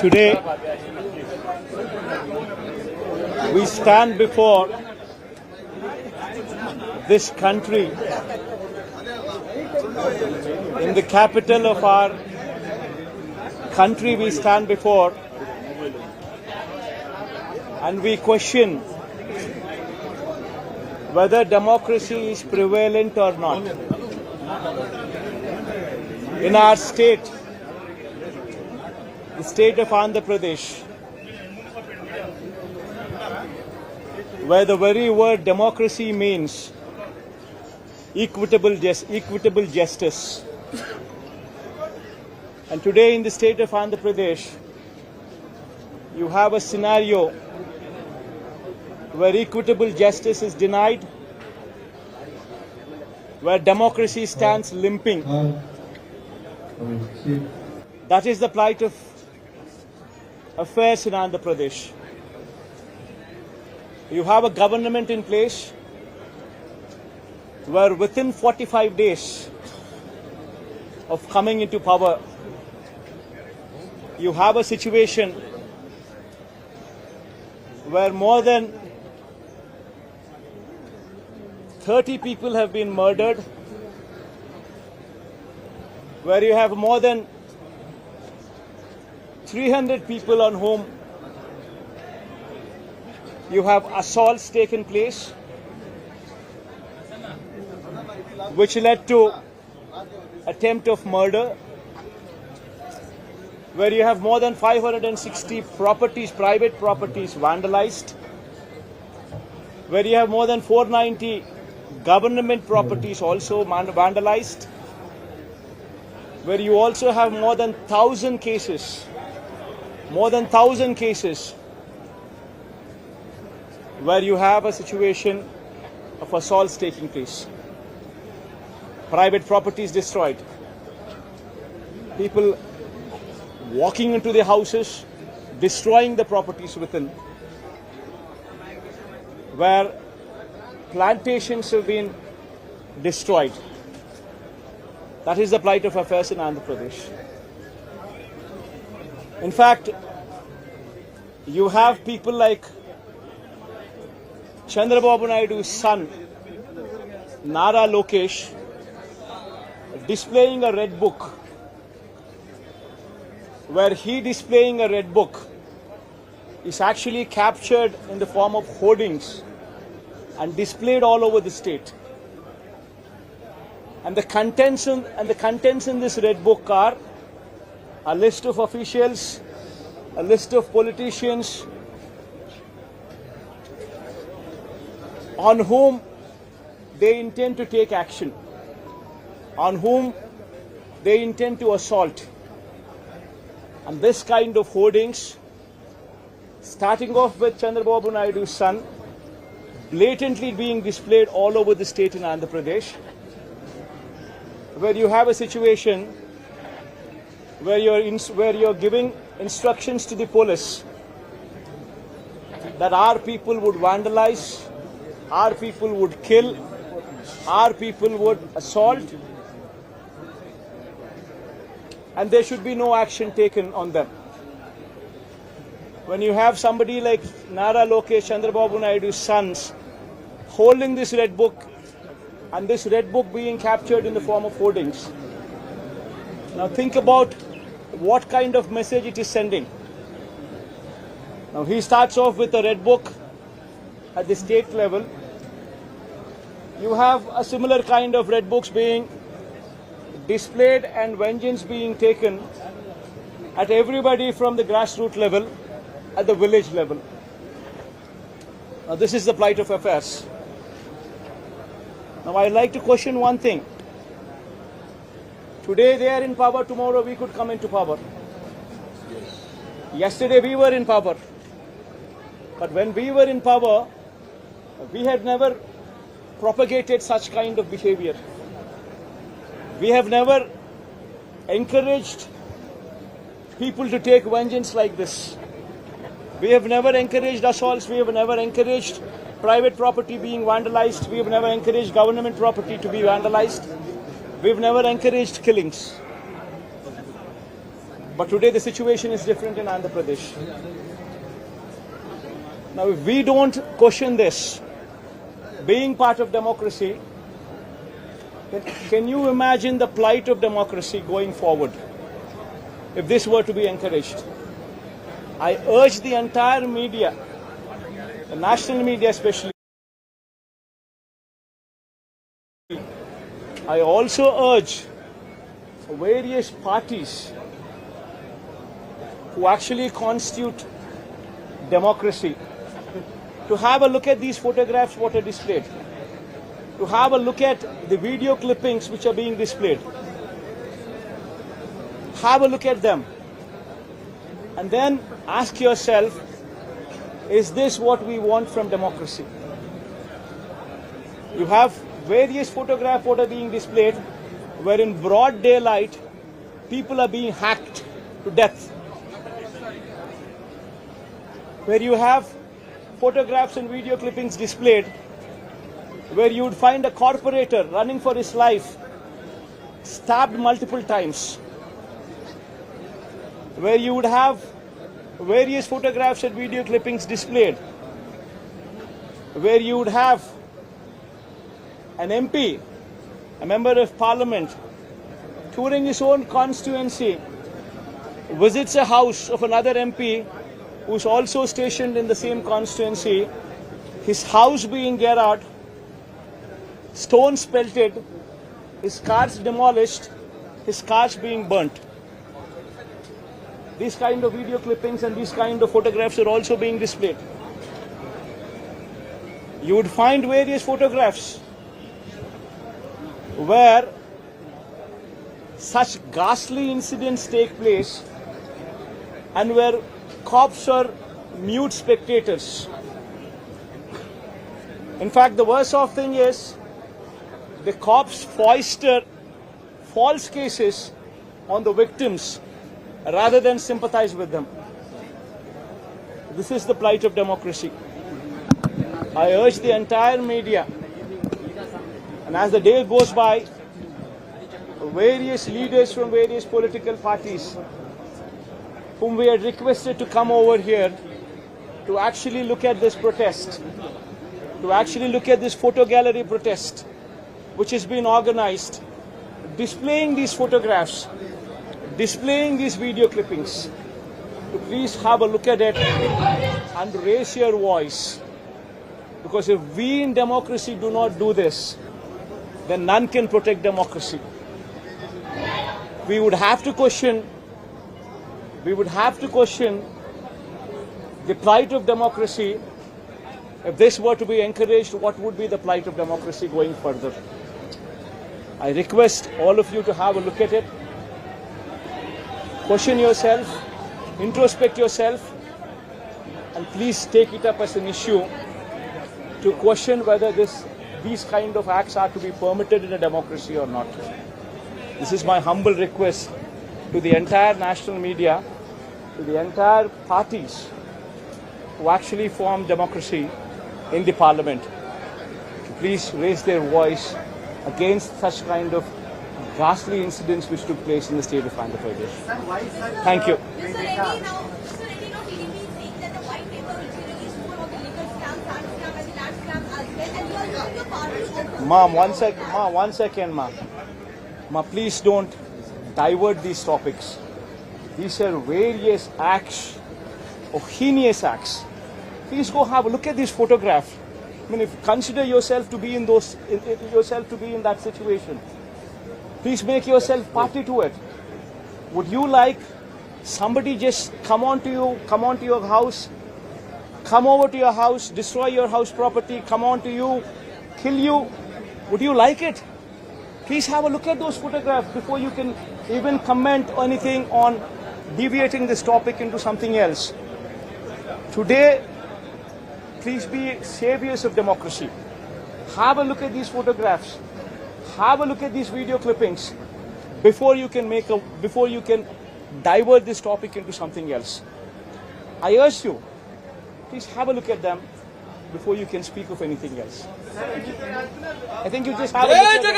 Today, we stand before this country in the capital of our country. We stand before and we question whether democracy is prevalent or not. In our state, the state of Andhra Pradesh, where the very word democracy means equitable justice. And today in the state of Andhra Pradesh, you have a scenario where equitable justice is denied, where democracy stands limping. That is the plight of affairs in Andhra Pradesh. You have a government in place where within 45 days of coming into power, you have a situation where more than 30 people have been murdered, where you have more than 300 people on whom you have assaults taken place, which led to attempt of murder, where you have more than 560 properties, private properties vandalized, where you have more than 490 government properties also vandalized, where you also have more than 1,000 cases, where you have a situation of assaults taking place, private properties destroyed, people walking into the houses, destroying the properties within, where plantations have been destroyed. That is the plight of affairs in Andhra Pradesh. In fact, you have people like Chandrababunaidu's son, Nara Lokesh, displaying a red book, where he displaying a red book is actually captured in the form of hoardings and displayed all over the state. And the contents in this red book are a list of officials, a list of politicians on whom they intend to take action, on whom they intend to assault. And this kind of hoardings, starting off with Chandrababu Naidu's son, blatantly being displayed all over the state in Andhra Pradesh, where you have a situation where you're giving instructions to the police that our people would vandalize, our people would kill, our people would assault, and there should be no action taken on them. When you have somebody like Nara Lokesh, Chandrababu Naidu's sons, holding this red book, and this red book being captured in the form of hoardings. Now think about what kind of message it is sending. Now he starts off with a red book at the state level. You have a similar kind of red books being displayed and vengeance being taken at everybody from the grassroots level, at the village level. Now this is the plight of affairs. Now I'd like to question one thing. Today they are in power, tomorrow we could come into power. Yesterday we were in power. But when we were in power, we had never propagated such kind of behavior. We have never encouraged people to take vengeance like this. We have never encouraged assaults. We have never encouraged private property being vandalized. We have never encouraged government property to be vandalized. We have never encouraged killings. But today the situation is different in Andhra Pradesh. Now, if we don't question this, being part of democracy, then can you imagine the plight of democracy going forward if this were to be encouraged? I urge the entire media, the national media especially, I also urge various parties who actually constitute democracy to have a look at these photographs what are displayed, to have a look at the video clippings which are being displayed. Have a look at them and then ask yourself, is this what we want from democracy? You have various photographs what are being displayed where in broad daylight people are being hacked to death. Where you have photographs and video clippings displayed where you would find a corporator running for his life stabbed multiple times. Where you would have various photographs and video clippings displayed where you would have an MP, a member of parliament, touring his own constituency, visits a house of another MP who's also stationed in the same constituency, his house being garroted, stones pelted, his cars demolished, his cars being burnt. These kind of video clippings and these kind of photographs are also being displayed. You would find various photographs where such ghastly incidents take place and where cops are mute spectators. In fact, the worst of thing is the cops foist false cases on the victims rather than sympathize with them. This is the plight of democracy. I urge the entire media, and as the day goes by, various leaders from various political parties whom we had requested to come over here to actually look at this protest, to actually look at this photo gallery protest which has been organized, displaying these photographs, displaying these video clippings, to please have a look at it and raise your voice. Because if we in democracy do not do this, then none can protect democracy. We would have to question the plight of democracy. If this were to be encouraged, what would be the plight of democracy going further? I request all of you to have a look at it, question yourself, introspect yourself, and please take it up as an issue to question whether these kind of acts are to be permitted in a democracy or not. This is my humble request to the entire national media, to the entire parties who actually form democracy in the parliament, to please raise their voice against such kind of ghastly incidents which took place in the state of Andhra Pradesh. Thank you. Ma'am, one second, ma'am. Ma, please don't divert these topics. These are various acts, or heinous acts. Please go have a look at this photograph. I mean, if consider yourself to be in that situation, please make yourself party to it. Would you like somebody just come onto your house, come over to your house, destroy your house property, come onto you, kill you? Would you like it? Please have a look at those photographs before you can even comment anything on deviating this topic into something else. Today, please be saviors of democracy. Have a look at these photographs. Have a look at these video clippings before you can divert this topic into something else. I urge you, please have a look at them before you can speak of anything else. I think you just have a look at them.